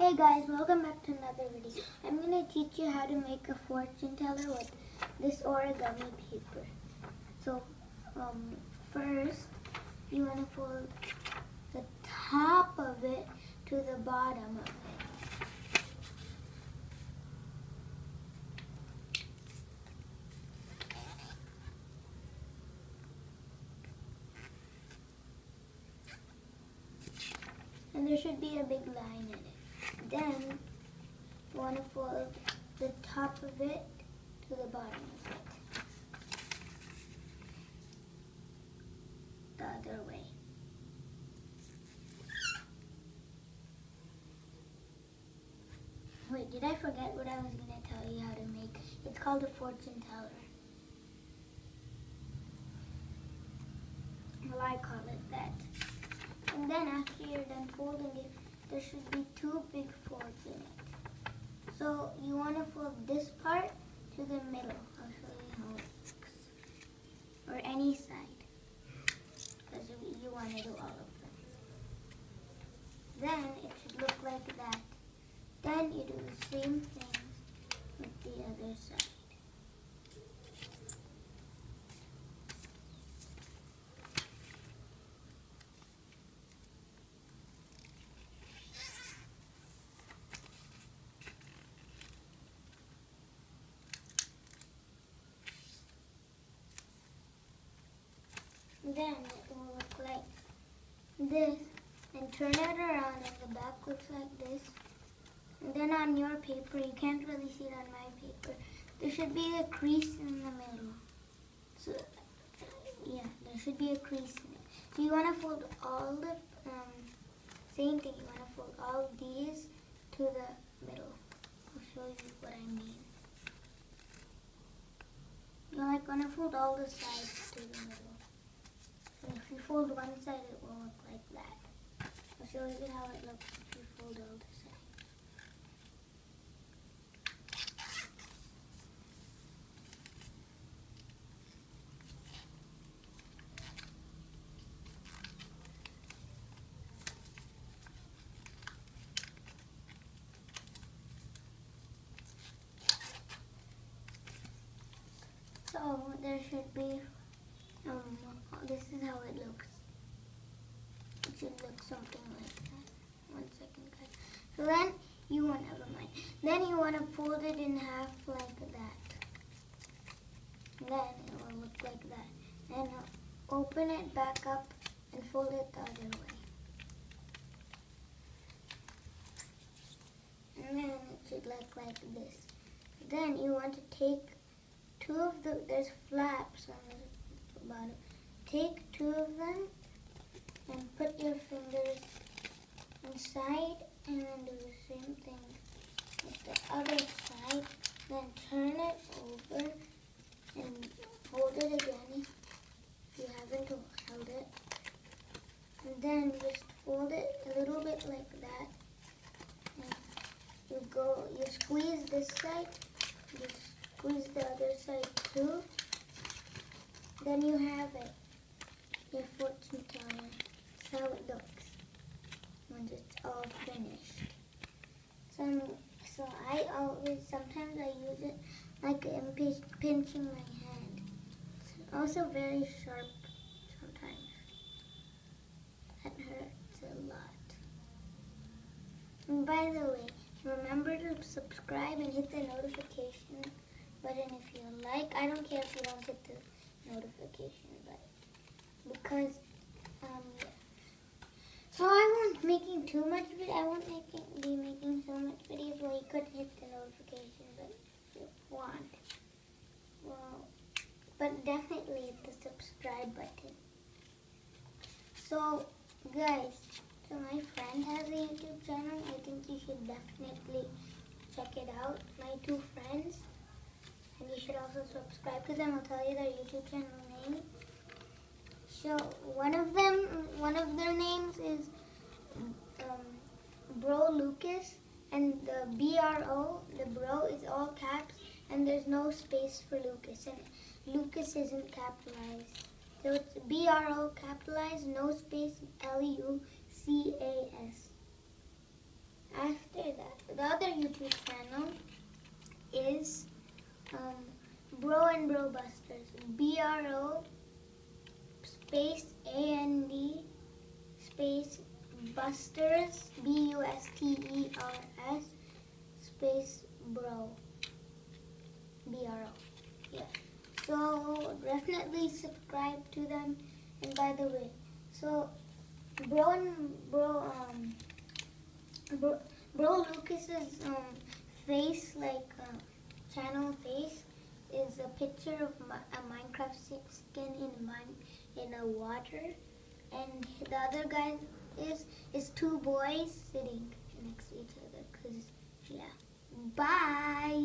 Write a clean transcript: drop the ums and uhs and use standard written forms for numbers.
Hey guys, welcome back to another video. I'm going to teach you how to make a fortune teller with this origami paper. So, first, you want to fold the top of it to the bottom of it. And there should be a big line in it. Then, you want to fold the top of it to the bottom of it. The other way. Wait, did I forget what I was going to tell you how to make? It's called a fortune teller. Well, I call it that. And then after you're done folding it, there should be two big folds in it. So you want to fold this part to the middle. I'll show you how it looks. Or any side. Because you want to do all of them. Then it should look like that. Then you do the same thing with the other side. Then it will look like this, and turn it around and the back looks like this. And then on your paper, you can't really see it on my paper, there should be a crease in the middle. So yeah, there should be a crease in it. So you want to fold all the, same thing, you want to fold all these to the middle. I'll show you what I mean. You're like going to fold all the sides to the middle. So if you fold one side, it will look like that. I'll show you how it looks if you fold all the sides. So there should be, this is how it looks. It should look something like that. 1 second, guys. So then you want, never mind. Then you want to fold it in half like that. Then it will look like that. And open it back up and fold it the other way. And then it should look like this. Then you want to take two of the, there's flaps on the bottom. Take two of them and put your fingers inside and then do the same thing with the other side. Then turn it over and hold it again if you haven't held it. And then just fold it a little bit like that. And you squeeze this side, you squeeze the other side too. Then you have it. Your fortune teller. That's how it looks once it's all finished. So I always, sometimes I use it like I'm pinching my hand. It's also very sharp sometimes. That hurts a lot. And by the way, remember to subscribe and hit the notification button if you like. I don't care if you don't hit the notification button. Because, yeah. So I won't making too much video. I won't be making so much videos where you could hit the notification button if you want. Well, but definitely hit the subscribe button. So, guys, so my friend has a YouTube channel. I think you should definitely check it out. My two friends. And you should also subscribe to them. I'll tell you their YouTube channel name. So one of their names is Bro Lucas, and the BRO, the bro is all caps, and there's no space for Lucas, and Lucas isn't capitalized. So it's BRO capitalized, no space, LUCAS. After that. The other YouTube channel is Bro and Bro Busters. BRO space AND space Busters BUSTERS space Bro. BRO. Yeah. So definitely subscribe to them. And by the way, so Bro Lucas's face, like channel face, is a picture of a Minecraft skin in a water, and the other guy is two boys sitting next to each other. Cause yeah, bye.